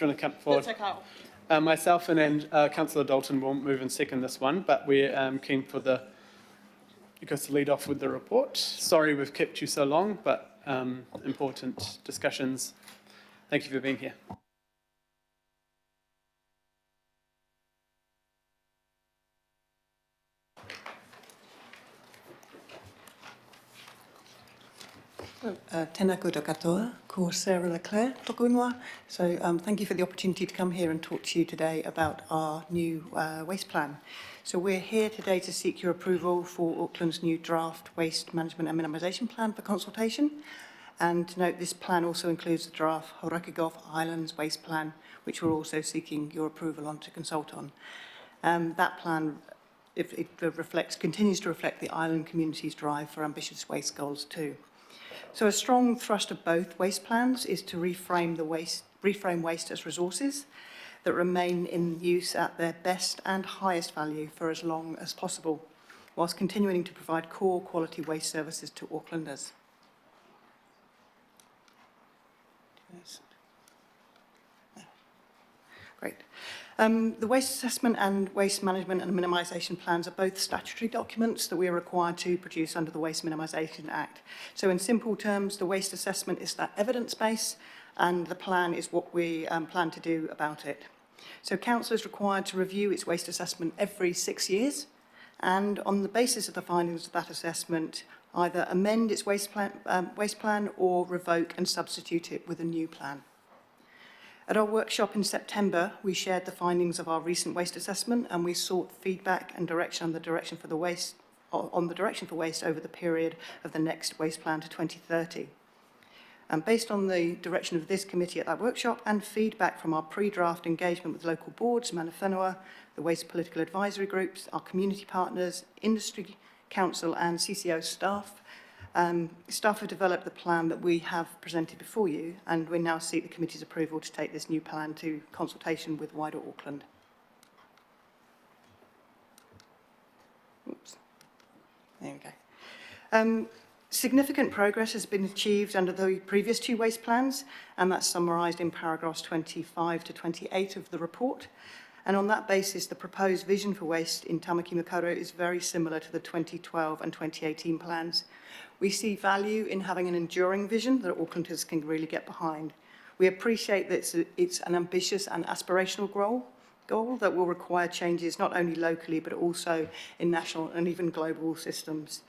you want to come forward? That's okay. Myself and then Councillor Dalton will move and second this one, but we're keen for you guys to lead off with the report. Sorry we've kept you so long, but important discussions. Thank you for being here. Tēnā koutou katoa, ko Sarah Leclerc, toku ingoa. So thank you for the opportunity to come here and talk to you today about our new waste plan. So we're here today to seek your approval for Auckland's new draft waste management and minimisation plan for consultation. And to note, this plan also includes the draft Hauraki Gulf Islands waste plan, which we're also seeking your approval on to consult on. That plan continues to reflect the island community's drive for ambitious waste goals too. So a strong thrust of both waste plans is to reframe waste as resources that remain in use at their best and highest value for as long as possible, whilst continuing to provide core quality waste services to Aucklanders. Great. The waste assessment and waste management and minimisation plans are both statutory documents that we are required to produce under the Waste Minimisation Act. So in simple terms, the waste assessment is that evidence base and the plan is what we plan to do about it. So Council is required to review its waste assessment every 6 years and on the basis of the findings of that assessment, either amend its waste plan or revoke and substitute it with a new plan. At our workshop in September, we shared the findings of our recent waste assessment and we sought feedback and direction on the direction for waste over the period of the next waste plan to 2030. And based on the direction of this committee at that workshop and feedback from our pre-draft engagement with local boards, mana whenua, the waste political advisory groups, our community partners, industry, council and CCO staff, staff have developed the plan that we have presented before you, and we now seek the committee's approval to take this new plan to consultation with wider Auckland. Oops. There we go. Significant progress has been achieved under the previous two waste plans, and that's summarised in paragraphs 25 to 28 of the report. And on that basis, the proposed vision for waste in Tamaki Makaurau is very similar to the 2012 and 2018 plans. We see value in having an enduring vision that Aucklanders can really get behind. We appreciate that it's an ambitious and aspirational goal that will require changes not only locally but also in national and even global systems.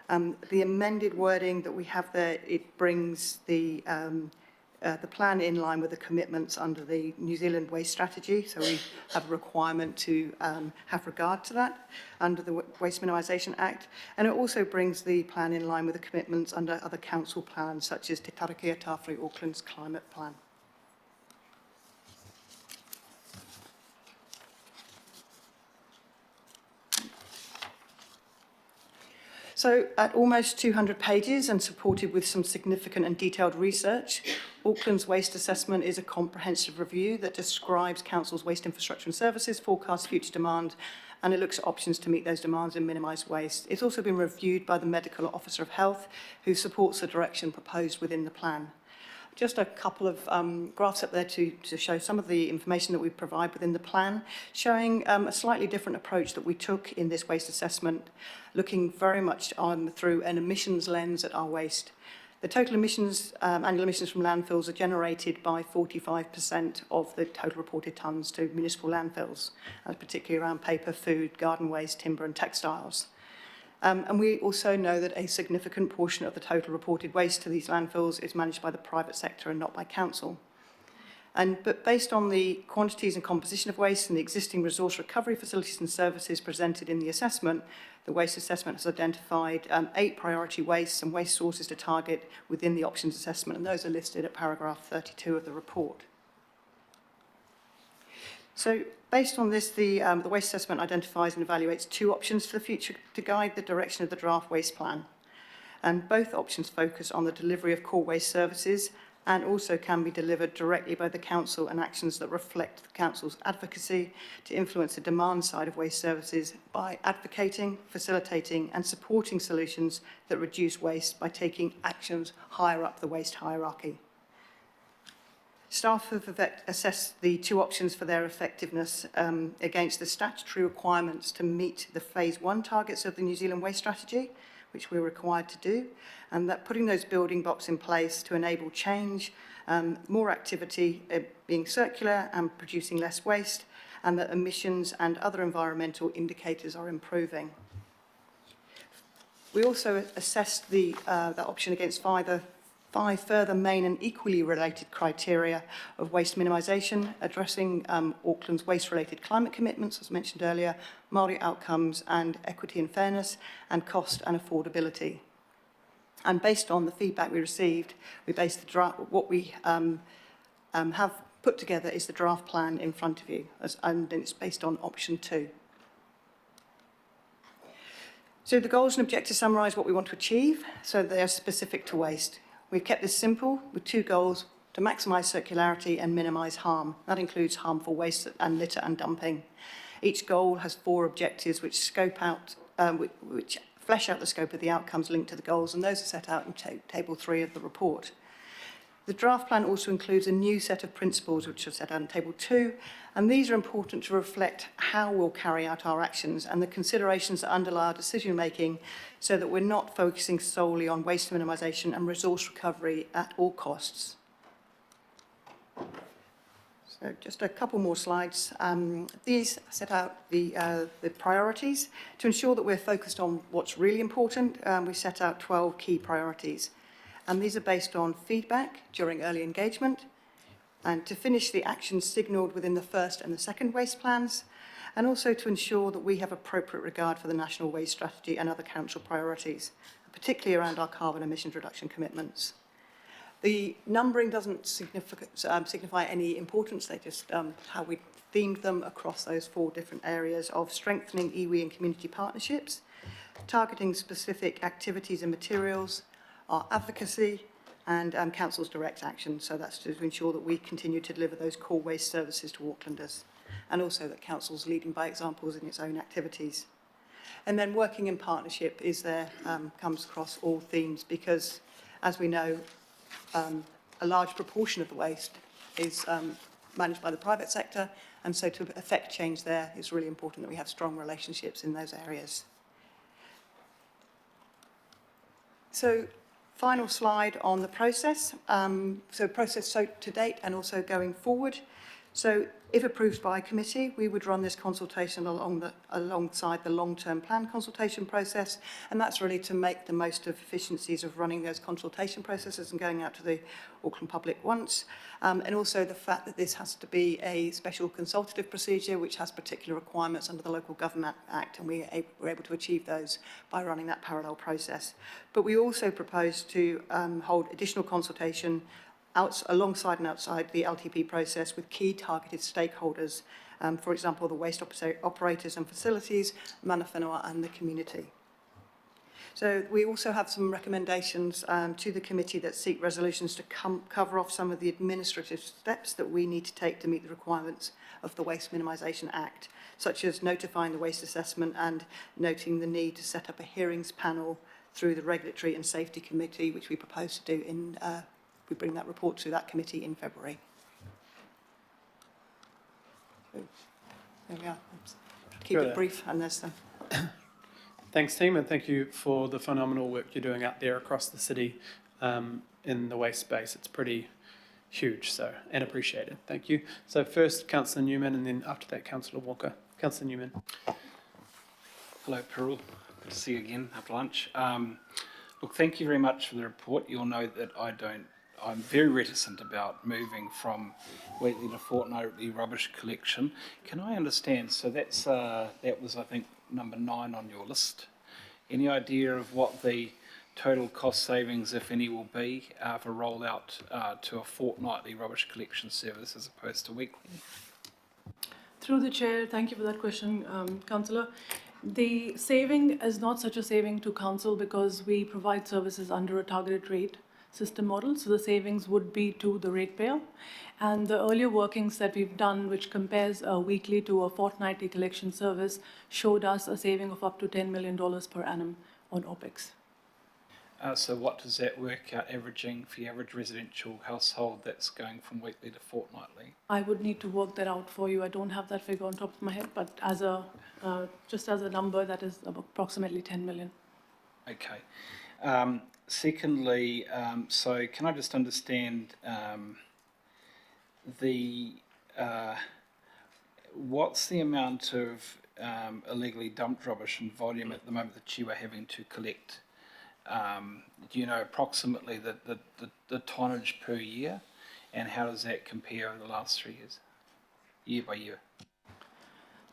The amended wording that we have there, it brings the plan in line with the commitments under the New Zealand Waste Strategy. So we have a requirement to have regard to that under the Waste Minimisation Act. And it also brings the plan in line with the commitments under other council plans, such as Te Tarakia Tāwhiri Auckland's Climate Plan. So at almost 200 pages and supported with some significant and detailed research, Auckland's waste assessment is a comprehensive review that describes Council's waste infrastructure and services, forecasts future demand, and it looks at options to meet those demands and minimise waste. It's also been reviewed by the Medical Officer of Health, who supports the direction proposed within the plan. Just a couple of graphs up there to show some of the information that we provide within the plan, showing a slightly different approach that we took in this waste assessment, looking very much through an emissions lens at our waste. The total emissions, annual emissions from landfills are generated by 45% of the total reported tonnes to municipal landfills, particularly around paper, food, garden waste, timber and textiles. And we also know that a significant portion of the total reported waste to these landfills is managed by the private sector and not by council. But based on the quantities and composition of waste and the existing resource recovery facilities and services presented in the assessment, the waste assessment has identified 8 priority wastes and waste sources to target within the options assessment, and those are listed at paragraph 32 of the report. So based on this, the waste assessment identifies and evaluates 2 options for the future to guide the direction of the draft waste plan. And both options focus on the delivery of core waste services and also can be delivered directly by the council and actions that reflect the council's advocacy to influence the demand side of waste services by advocating, facilitating and supporting solutions that reduce waste by taking actions higher up the waste hierarchy. Staff have assessed the two options for their effectiveness against the statutory requirements to meet the Phase 1 targets of the New Zealand Waste Strategy, which we're required to do, and that putting those building blocks in place to enable change, more activity, being circular and producing less waste, and that emissions and other environmental indicators are improving. We also assessed that option against five further main and equally related criteria of waste minimisation, addressing Auckland's waste-related climate commitments, as mentioned earlier, Māori outcomes and equity and fairness, and cost and affordability. And based on the feedback we received, we based the draft, what we have put together is the draft plan in front of you, and it's based on option 2. So the goals and objectives summarise what we want to achieve, so they are specific to waste. We've kept this simple with 2 goals: to maximise circularity and minimise harm. That includes harmful waste and litter and dumping. Each goal has 4 objectives which flesh out the scope of the outcomes linked to the goals, and those are set out in table 3 of the report. The draft plan also includes a new set of principles which are set out in table 2, and these are important to reflect how we'll carry out our actions and the considerations that underlie our decision making, so that we're not focusing solely on waste minimisation and resource recovery at all costs. So just a couple more slides. These set out the priorities. To ensure that we're focused on what's really important, we set out 12 key priorities. And these are based on feedback during early engagement, and to finish the actions signalled within the first and the second waste plans, and also to ensure that we have appropriate regard for the National Waste Strategy and other council priorities, particularly around our carbon emissions reduction commitments. The numbering doesn't signify any importance, they just how we themed them across those 4 different areas of strengthening iwi and community partnerships, targeting specific activities and materials, our advocacy, and Council's direct action. So that's to ensure that we continue to deliver those core waste services to Aucklanders, and also that Council's leading by examples in its own activities. And then working in partnership is there, comes across all themes, because, as we know, a large proportion of the waste is managed by the private sector, and so to effect change there, it's really important that we have strong relationships in those areas. So, final slide on the process. Process to date and also going forward. So if approved by committee, we would run this consultation alongside the long-term plan consultation process, and that's really to make the most of efficiencies of running those consultation processes and going out to the Auckland public once, and also the fact that this has to be a special consultative procedure which has particular requirements under the Local Government Act, and we're able to achieve those by running that parallel process. But we also propose to hold additional consultation alongside and outside the LTP process with key targeted stakeholders, for example, the waste operators and facilities, mana whenua and the community. So we also have some recommendations to the committee that seek resolutions to cover off some of the administrative steps that we need to take to meet the requirements of the Waste Minimisation Act, such as notifying the waste assessment and noting the need to set up a hearings panel through the Regulatory and Safety Committee, which we propose to do in we bring that report to that committee in February. So, there we are. Keep it brief, and there's some. Thanks, team, and thank you for the phenomenal work you're doing out there across the city in the waste space. It's pretty huge, and appreciated. Thank you. So first, Councillor Newman, and then after that, Councillor Walker. Councillor Newman. Hello, Peril. Good to see you again after lunch. Look, thank you very much for the report. You'll know that I'm very reticent about moving from weekly to fortnightly rubbish collection. Can I understand? So that was, I think, number 9 on your list. Any idea of what the total cost savings, if any, will be for rollout to a fortnightly rubbish collection service as opposed to weekly? Through the chair, thank you for that question, Councillor. The saving is not such a saving to council because we provide services under a targeted rate system model, so the savings would be to the ratepayer. And the earlier workings that we've done, which compares a weekly to a fortnightly collection service, showed us a saving of up to $10 million per annum on OPEX. So what does that work out averaging for the average residential household that's going from weekly to fortnightly? I would need to work that out for you. I don't have that figure on top of my head, but as a just as a number, that is approximately 10 million. Okay. Secondly, so can I just understand what's the amount of illegally dumped rubbish and volume at the moment that you are having to collect? Do you know approximately the tonnage per year, and how does that compare in the last 3 years, year by year?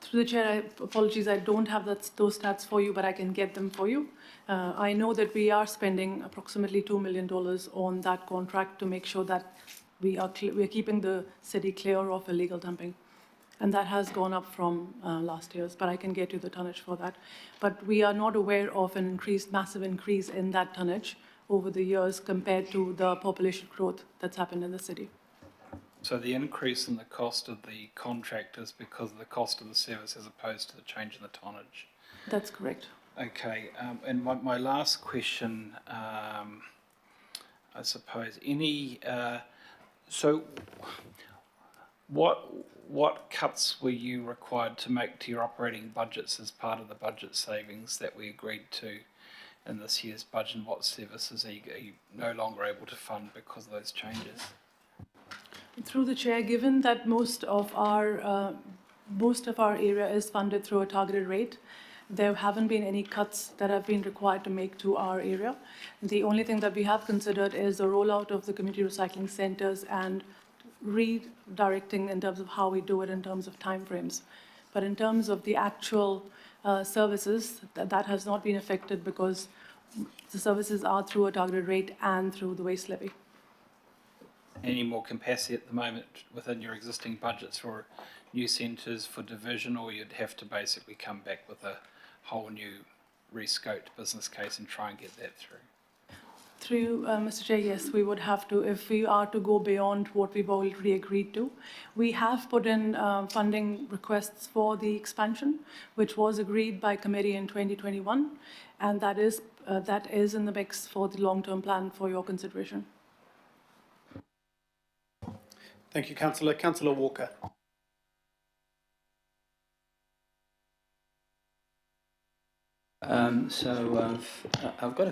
Through the chair, apologies, I don't have those stats for you, but I can get them for you. I know that we are spending approximately $2 million on that contract to make sure that we are keeping the city clear of illegal dumping. And that has gone up from last year's, but I can get you the tonnage for that. But we are not aware of an massive increase in that tonnage over the years compared to the population growth that's happened in the city. So the increase in the cost of the contract is because of the cost of the service as opposed to the change in the tonnage? That's correct. Okay, and my last question, I suppose, so what cuts were you required to make to your operating budgets as part of the budget savings that we agreed to in this year's budget, and what services are you no longer able to fund because of those changes? Through the chair, given that most of our area is funded through a targeted rate, there haven't been any cuts that have been required to make to our area. The only thing that we have considered is the rollout of the community recycling centres and redirecting in terms of how we do it in terms of timeframes. But in terms of the actual services, that has not been affected because the services are through a targeted rate and through the waste levy. Any more capacity at the moment within your existing budgets for new centres for division, or you'd have to basically come back with a whole new rescoped business case and try and get that through? Through Mr. Chair, yes, we would have to, if we are to go beyond what we've already agreed to. We have put in funding requests for the expansion, which was agreed by committee in 2021, and that is in the mix for the long-term plan for your consideration. Thank you, Councillor. Councillor Walker. I've got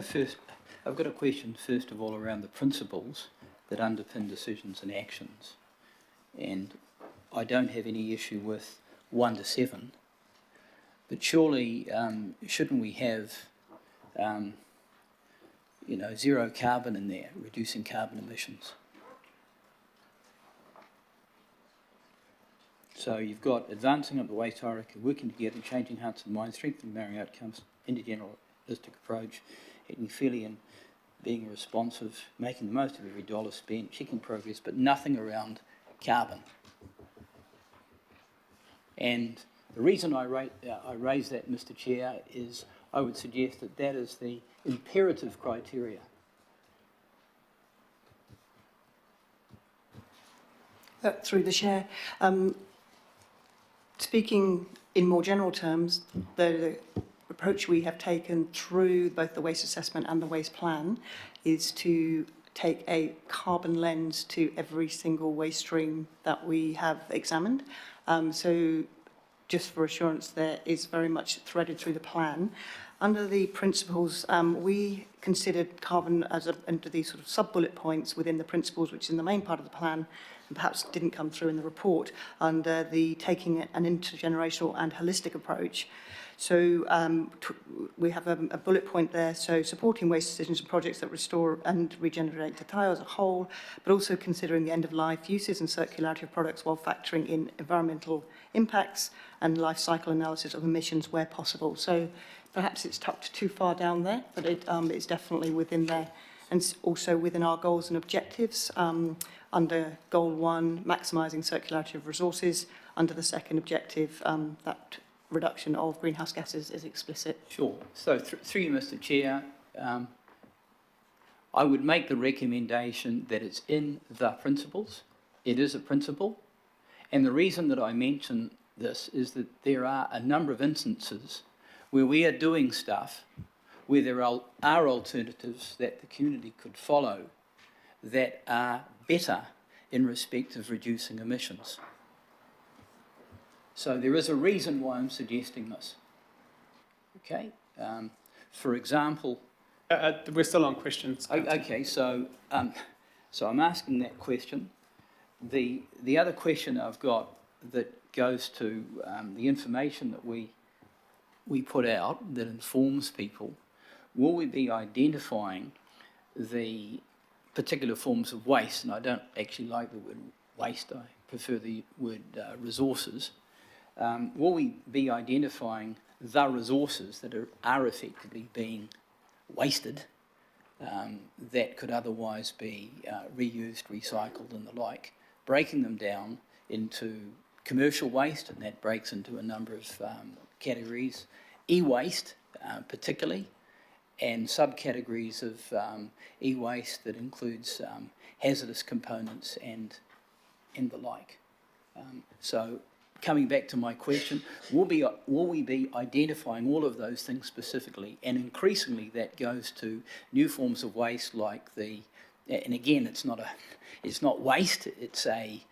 a question first of all around the principles that underpin decisions and actions, and I don't have any issue with 1 to 7, but surely shouldn't we have zero carbon in there, reducing carbon emissions? So you've got advancing up the waste hierarchy, working together, changing hearts and minds, strengthening marrying outcomes, intergeneralistic approach, acting fairly and being responsive, making the most of every dollar spent, checking progress, but nothing around carbon. And the reason I raise that, Mr. Chair, is I would suggest that that is the imperative criteria. Through the chair, speaking in more general terms, the approach we have taken through both the waste assessment and the waste plan is to take a carbon lens to every single waste stream that we have examined. So just for assurance, there is very much threaded through the plan. Under the principles, we considered carbon as under these sort of sub-bullet points within the principles, which is in the main part of the plan, and perhaps didn't come through in the report, under the taking an intergenerational and holistic approach. So we have a bullet point there, so supporting waste decisions and projects that restore and regenerate the tile as a whole, but also considering the end-of-life uses and circularity of products while factoring in environmental impacts and life cycle analysis of emissions where possible. So perhaps it's tucked too far down there, but it's definitely within there. And also within our goals and objectives, under Goal 1, maximising circularity of resources, under the second objective, that reduction of greenhouse gases is explicit. Sure. So through you, Mr. Chair, I would make the recommendation that it's in the principles. It is a principle. And the reason that I mention this is that there are a number of instances where we are doing stuff where there are alternatives that the community could follow that are better in respect of reducing emissions. So there is a reason why I'm suggesting this. Okay? For example... We're still on questions. Okay, so I'm asking that question. The other question I've got that goes to the information that we put out that informs people, will we be identifying the particular forms of waste? And I don't actually like the word waste, I prefer the word resources. Will we be identifying the resources that are effectively being wasted that could otherwise be reused, recycled and the like, breaking them down into commercial waste, and that breaks into a number of categories, e-waste particularly, and subcategories of e-waste that includes hazardous components and the like. So coming back to my question, will we be identifying all of those things specifically? And increasingly that goes to new forms of waste like and again, it's not waste, it's a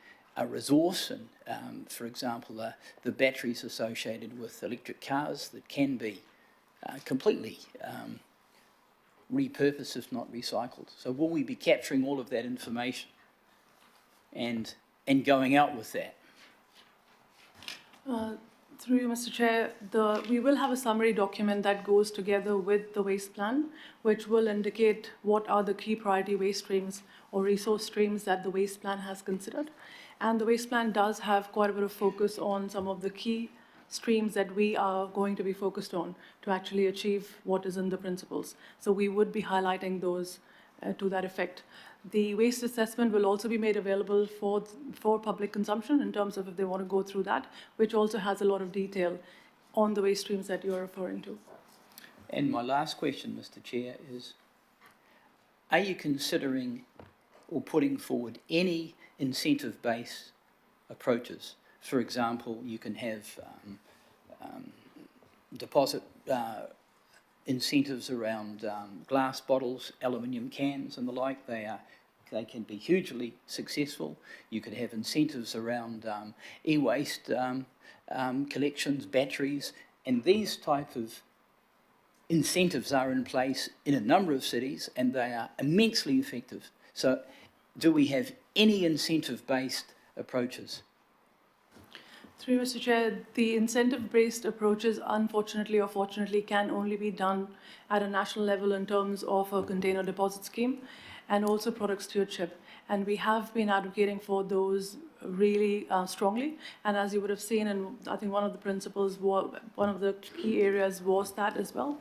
resource, and for example, the batteries associated with electric cars that can be completely repurposed, if not recycled. So will we be capturing all of that information and going out with that? Through you, Mr. Chair, we will have a summary document that goes together with the waste plan, which will indicate what are the key priority waste streams or resource streams that the waste plan has considered. And the waste plan does have quite a bit of focus on some of the key streams that we are going to be focused on to actually achieve what is in the principles. So we would be highlighting those to that effect. The waste assessment will also be made available for public consumption in terms of if they want to go through that, which also has a lot of detail on the waste streams that you're referring to. And my last question, Mr. Chair, is are you considering or putting forward any incentive-based approaches? For example, you can have deposit incentives around glass bottles, aluminium cans and the like. They can be hugely successful. You could have incentives around e-waste collections, batteries, and these type of incentives are in place in a number of cities and they are immensely effective. So do we have any incentive-based approaches? Through you, Mr. Chair, the incentive-based approaches, unfortunately or fortunately, can only be done at a national level in terms of a container deposit scheme and also product stewardship. And we have been advocating for those really strongly. And as you would have seen, and I think one of the principles, one of the key areas was that as well.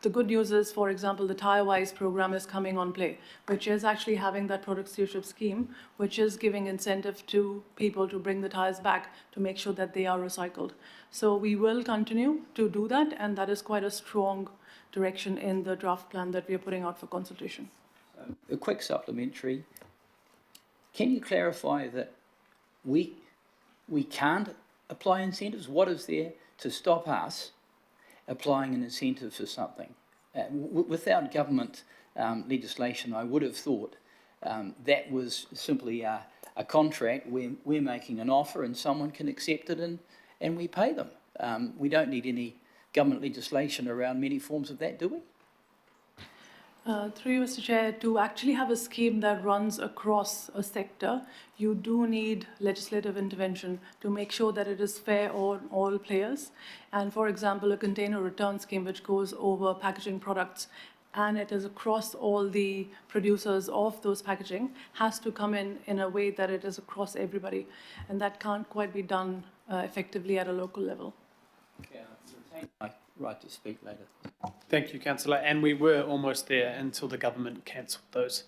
The good news is, for example, the Tire-Wise program is coming on play, which is actually having that product stewardship scheme, which is giving incentive to people to bring the tires back to make sure that they are recycled. So we will continue to do that, and that is quite a strong direction in the draft plan that we are putting out for consultation. A quick supplementary. Can you clarify that we can't apply incentives? What is there to stop us applying an incentive for something? Without government legislation, I would have thought that was simply a contract where we're making an offer and someone can accept it and we pay them. We don't need any government legislation around many forms of that, do we? Through you, Mr. Chair, to actually have a scheme that runs across a sector, you do need legislative intervention to make sure that it is fair on all players. And for example, a container return scheme which goes over packaging products and it is across all the producers of those packaging has to come in a way that it is across everybody. And that can't quite be done effectively at a local level. Yeah, my right to speak later. Thank you, Councillor. And we were almost there until the government cancelled those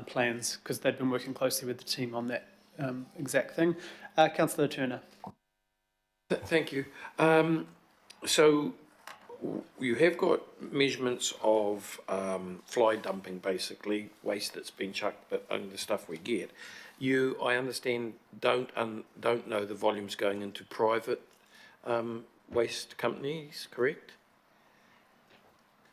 plans because they'd been working closely with the team on that exact thing. Councillor Turner. Thank you. So you have got measurements of fly dumping, basically waste that's been chucked, but only the stuff we get. You, I understand, don't know the volumes going into private waste companies, correct?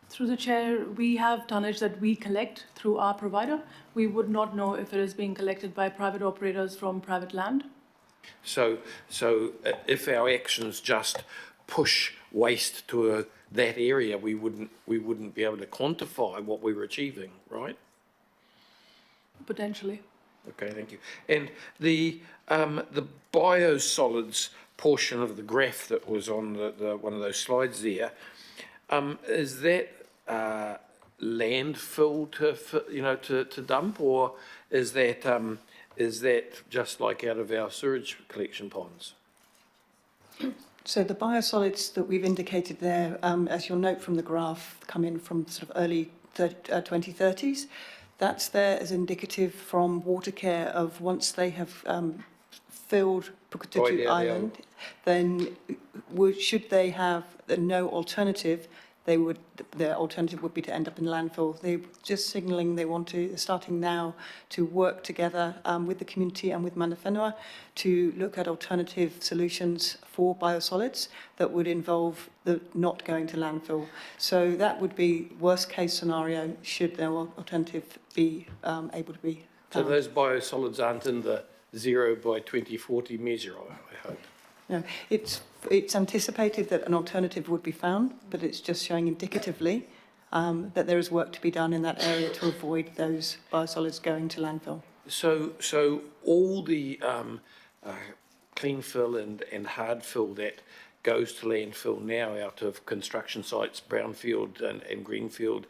Through the chair, we have tonnage that we collect through our provider. We would not know if it is being collected by private operators from private land. So if our actions just push waste to that area, we wouldn't be able to quantify what we were achieving, right? Potentially. Okay, thank you. And the biosolids portion of the graph that was on the one of those slides there, is that landfill to dump, or is that just like out of our sewage collection ponds? So the biosolids that we've indicated there, as you'll note from the graph, come in from sort of early 2030s. That's there as indicative from Watercare of once they have filled Puketitu Island, then should they have no alternative, their alternative would be to end up in landfill. They're just signalling they're starting now to work together with the community and with Mana Whenua to look at alternative solutions for biosolids that would involve the not going to landfill. So that would be worst case scenario should no alternative be able to be So found. those biosolids aren't in the 0 by 2040 measure, I hope. No, it's anticipated that an alternative would be found, but it's just showing indicatively that there is work to be done in that area to avoid those biosolids going to landfill. So all the clean fill and hard fill that goes to landfill now out of construction sites, brownfield and greenfield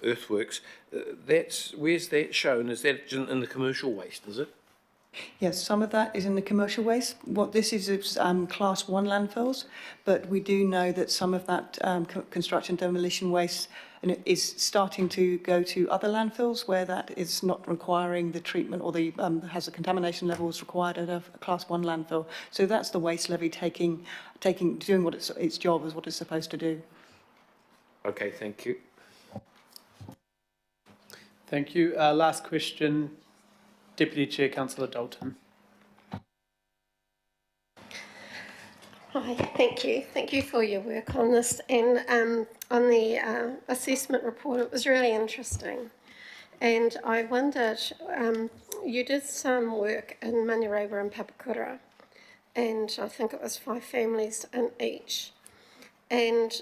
earthworks, where's that shown? Is that in the commercial waste, is it? Yes, some of that is in the commercial waste. What this is class 1 landfills, but we do know that some of that construction demolition waste is starting to go to other landfills where that is not requiring the treatment or the has the contamination levels required at a class 1 landfill. So that's the waste levy doing what its job is what it's supposed to do. Okay, thank you. Thank you. Last question, Deputy Chair, Councillor Dalton. Hi, thank you. Thank you for your work on this. And on the assessment report, it was really interesting. And I wondered, you did some work in Manurewa and Papakura, and I think it was 5 families in each. And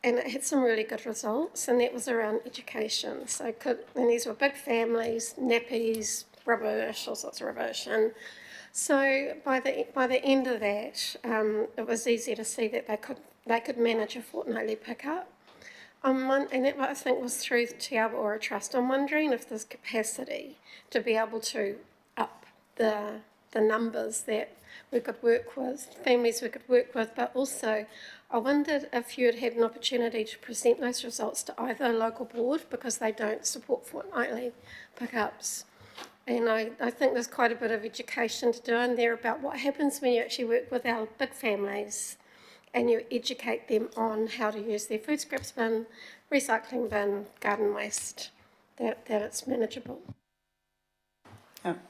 it had some really good results, and that was around education. And these were big families, nappies, rubbish, all sorts of rubbish. And so by the end of that, it was easy to see that they could manage a fortnightly pickup. And that I think was through Te Awaora Trust. I'm wondering if there's capacity to be able to up the numbers that we could work with, families we could work with, but also I wondered if you had had an opportunity to present those results to either local board, because they don't support fortnightly pickups. And I think there's quite a bit of education to do in there about what happens when you actually work with our big families and you educate them on how to use their food scraps bin, recycling bin, garden waste, that it's manageable.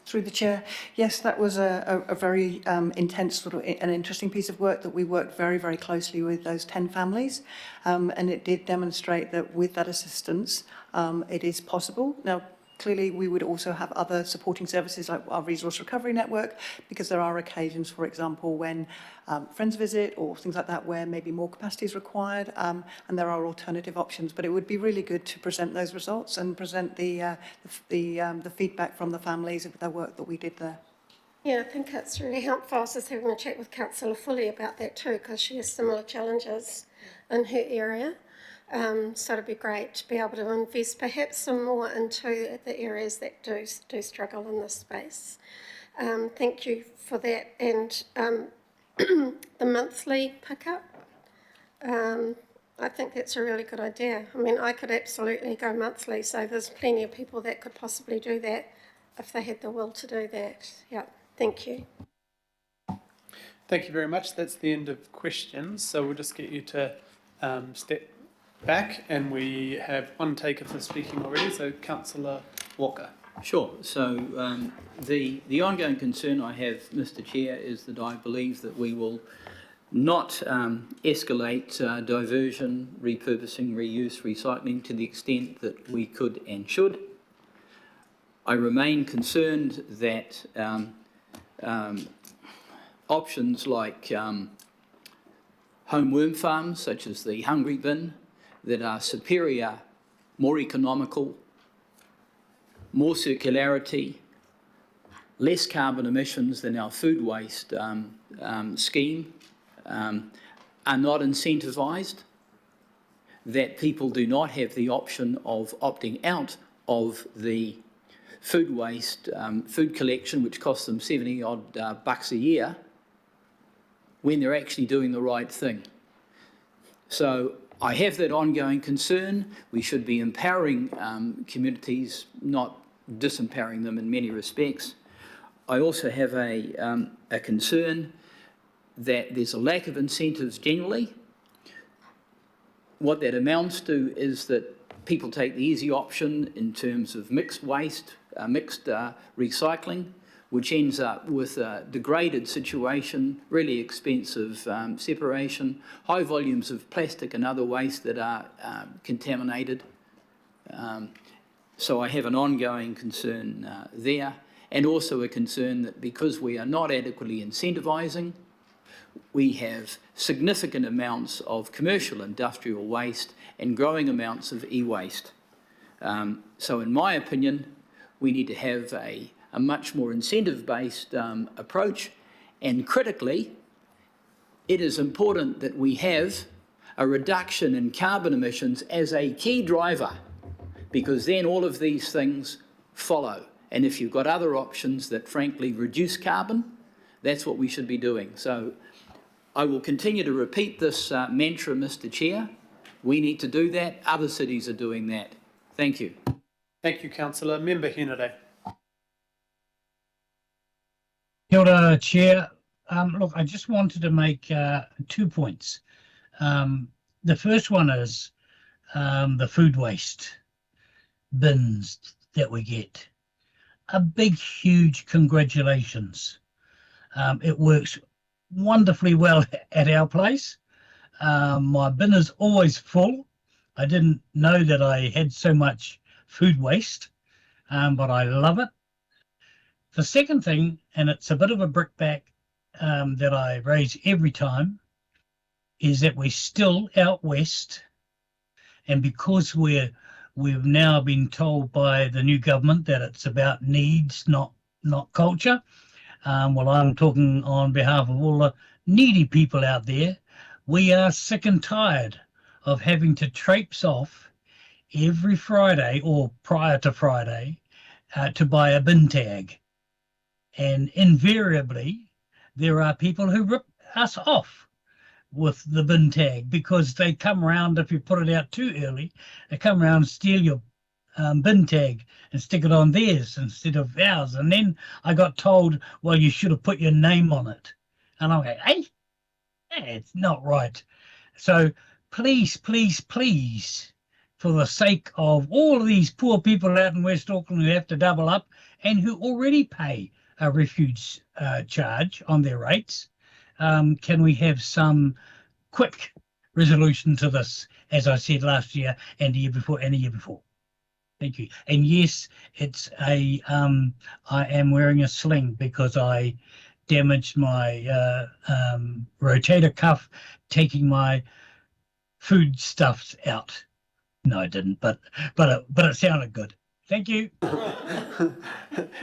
Through the chair, yes, that was a very intense an interesting piece of work that we worked very, very closely with those 10 families, and it did demonstrate that with that assistance, it is possible. Now, clearly, we would also have other supporting services like our resource recovery network, because there are occasions, for example, when friends visit or things like that, where maybe more capacity is required, and there are alternative options. But it would be really good to present those results and present the feedback from the families of the work that we did there. Yeah, I think it's really helpful. I was just having a chat with Councillor Foley about that too, because she has similar challenges in her area. So it'd be great to be able to invest perhaps some more into the areas that do struggle in this space. Thank you for that. And the monthly pickup, I think that's a really good idea. I mean, I could absolutely go monthly, so there's plenty of people that could possibly do that if they had the will to do that. Yeah, thank you. Thank you very much. That's the end of questions. So we'll just get you to step back, and we have one taker for speaking already. So Councillor Walker. Sure. So the ongoing concern I have, Mr. Chair, is that I believe that we will not escalate diversion, repurposing, reuse, recycling to the extent that we could and should. I remain concerned that options like home worm farms, such as the Hungry Bin, that are superior, more economical, more circularity, less carbon emissions than our food waste scheme, are not incentivised, that people do not have the option of opting out of the food waste, food collection, which costs them 70 odd bucks a year, when they're actually doing the right thing. So I have that ongoing concern. We should be empowering communities, not disempowering them in many respects. I also have a concern that there's a lack of incentives generally. What that amounts to is that people take the easy option in terms of mixed waste, mixed recycling, which ends up with a degraded situation, really expensive separation, high volumes of plastic and other waste that are contaminated. So I have an ongoing concern there, and also a concern that because we are not adequately incentivising, we have significant amounts of commercial industrial waste and growing amounts of e-waste. So in my opinion, we need to have a much more incentive-based approach, and critically, it is important that we have a reduction in carbon emissions as a key driver, because then all of these things follow. And if you've got other options that frankly reduce carbon, that's what we should be doing. So I will continue to repeat this mantra, Mr. Chair. We need to do that. Other cities are doing that. Thank you. Thank you, Councillor. Member Henare. Kia ora, Chair. Look, I just wanted to make 2 points. The first one is the food waste bins that we get. A big, huge congratulations. It works wonderfully well at our place. My bin is always full. I didn't know that I had so much food waste, but I love it. The second thing, and it's a bit of a brickbat that I raise every time, is that we're still out west, and because we've now been told by the new government that it's about needs, not culture. Well, I'm talking on behalf of all the needy people out there. We are sick and tired of having to traipse off every Friday or prior to Friday to buy a bin tag. And invariably, there are people who rip us off with the bin tag because they come around, if you put it out too early, they come around and steal your bin tag and stick it on theirs instead of ours. And then I got told, well, you should have put your name on it. And I'm like, hey, it's not right. So please, please, please, for the sake of all of these poor people out in West Auckland who have to double up and who already pay a refuge charge on their rates, can we have some quick resolution to this, as I said last year and the year before and the year before? Thank you. And yes, it's I am wearing a sling because I damaged my rotator cuff taking my food stuffs out. No, I didn't, but it sounded good. Thank you.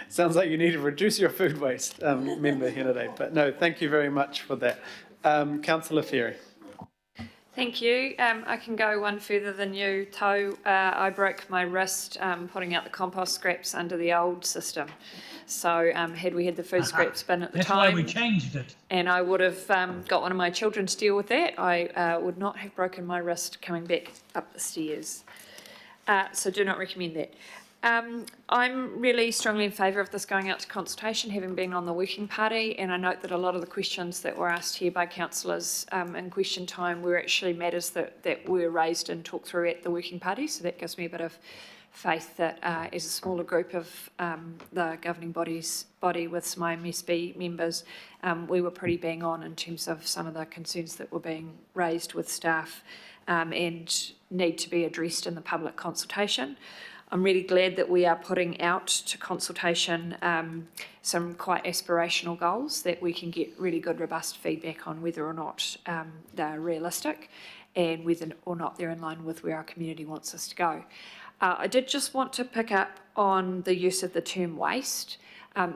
Sounds like you need to reduce your food waste, Member Henare. But no, thank you very much for that. Councillor Ferry. Thank you. I can go one further than you, Tau. I broke my wrist putting out the compost scraps under the old system. So had we had the food scraps bin at the time... That's why we changed it. And I would have got one of my children to deal with that. I would not have broken my wrist coming back up the stairs. So do not recommend that. I'm really strongly in favour of this going out to consultation, having been on the working party, and I note that a lot of the questions that were asked here by councillors in question time were actually matters that were raised and talked through at the working party, so that gives me a bit of faith that as a smaller group of the governing body with some IMSB members, we were pretty bang on in terms of some of the concerns that were being raised with staff and need to be addressed in the public consultation. I'm really glad that we are putting out to consultation some quite aspirational goals that we can get really good, robust feedback on whether or not they're realistic and whether or not they're in line with where our community wants us to go. I did just want to pick up on the use of the term waste.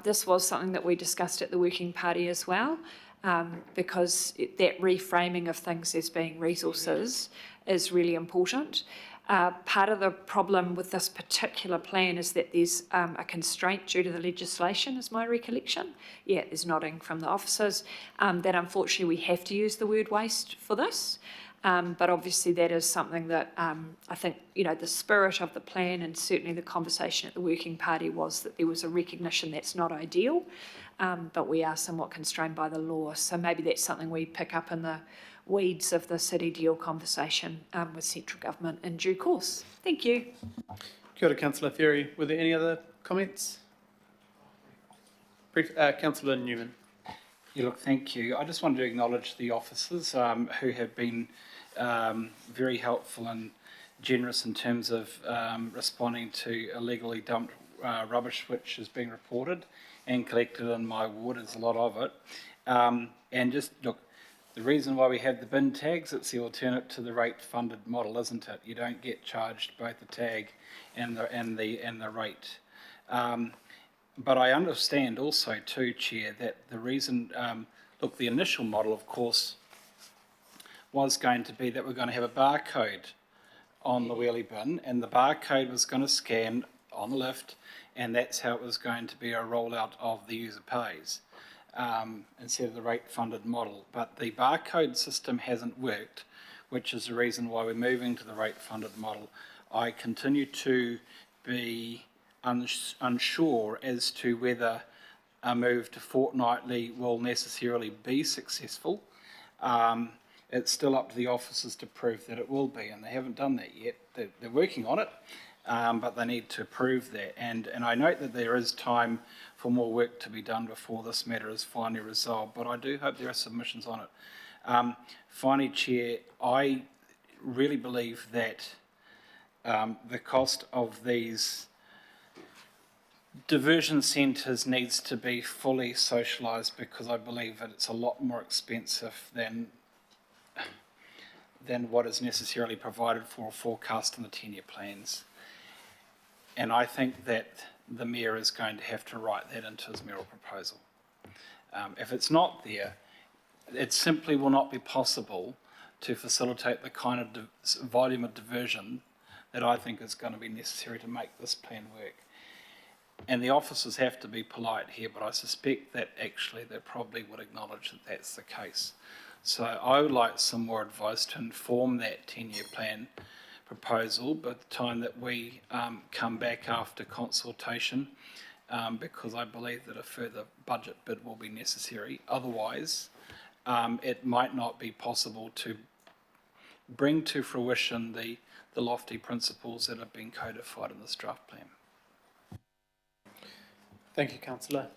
This was something that we discussed at the working party as well, because that reframing of things as being resources is really important. Part of the problem with this particular plan is that there's a constraint due to the legislation, is my recollection. Yeah, there's nodding from the officers, that unfortunately we have to use the word waste for this. But obviously that is something that I think, the spirit of the plan and certainly the conversation at the working party was that there was a recognition that's not ideal, but we are somewhat constrained by the law. So maybe that's something we pick up in the weeds of the city deal conversation with central government in due course. Thank you. Kia ora, Councillor Ferry. Were there any other comments? Councillor Newman. Yeah, look, thank you. I just wanted to acknowledge the officers who have been very helpful and generous in terms of responding to illegally dumped rubbish which is being reported and collected in my ward. There's a lot of it. And just, look, the reason why we have the bin tags, it's the alternate to the rate-funded model, isn't it? You don't get charged both the tag and the rate. But I understand also too, Chair, that the reason, the initial model, of course, was going to be that we're going to have a barcode on the wheelie bin, and the barcode was going to scan on the lift, and that's how it was going to be a rollout of the user pays, instead of the rate-funded model. But the barcode system hasn't worked, which is the reason why we're moving to the rate-funded model. I continue to be unsure as to whether a move to fortnightly will necessarily be successful. It's still up to the officers to prove that it will be, and they haven't done that yet. They're working on it, but they need to prove that. And I note that there is time for more work to be done before this matter is finally resolved, but I do hope there are submissions on it. Finally, Chair, I really believe that the cost of these diversion centres needs to be fully socialised, because I believe that it's a lot more expensive than what is necessarily provided for or forecast in the 10-year plans. And I think that the Mayor is going to have to write that into his mayoral proposal. If it's not there, it simply will not be possible to facilitate the kind of volume of diversion that I think is going to be necessary to make this plan work. And the officers have to be polite here, but I suspect that actually they probably would acknowledge that that's the case. So I would like some more advice to inform that 10-year plan proposal by the time that we come back after consultation, because I believe that a further budget bid will be necessary. Otherwise, it might not be possible to bring to fruition the lofty principles that have been codified in this draft plan. Thank you, Councillor.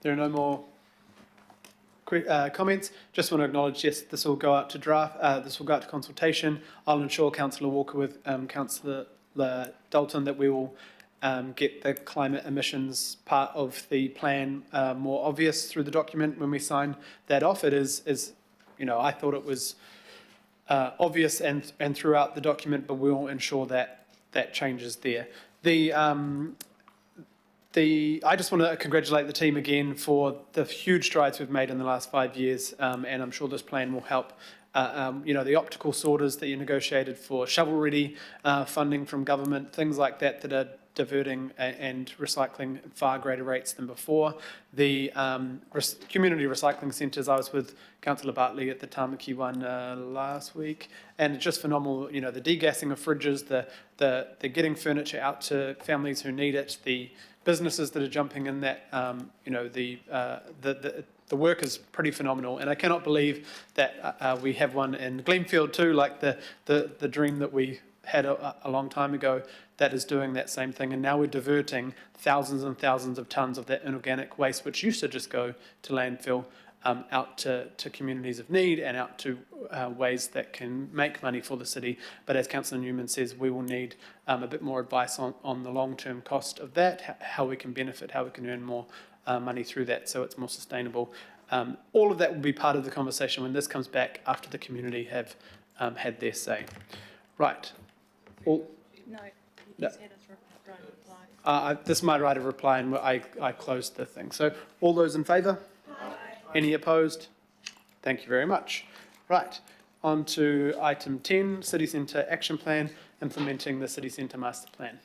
There are no more comments. Just want to acknowledge, yes, this will go out to this will go out to consultation. I'll ensure Councillor Walker with Councillor Dalton that we will get the climate emissions part of the plan more obvious through the document when we sign that off. It is I thought it was obvious and throughout the document, but we'll ensure that that changes there. I just want to congratulate the team again for the huge strides we've made in the last 5 years, and I'm sure this plan will help. The optical sorters that you negotiated for shovel-ready funding from government, things like that that are diverting and recycling at far greater rates than before. The community recycling centres, I was with Councillor Bartley at the Tamaki one last week, and it's just phenomenal. The degassing of fridges, the getting furniture out to families who need it, the businesses that are jumping in that, the work is pretty phenomenal, and I cannot believe that we have one in Glenfield too, like the dream that we had a long time ago. that is doing that same thing, and now we're diverting thousands and thousands of tonnes of that inorganic waste, which used to just go to landfill, out to communities of need and out to ways that can make money for the city. But as Councillor Newman says, we will need a bit more advice on the long-term cost of that, how we can benefit, how we can earn more money through that so it's more sustainable. All of that will be part of the conversation when this comes back after the community have had their say. Right. No. This is my right of reply, and I closed the thing. So all those in favour? Any opposed? Thank you very much. Right, on to item 10, City Centre Action Plan, implementing the City Centre Master Plan.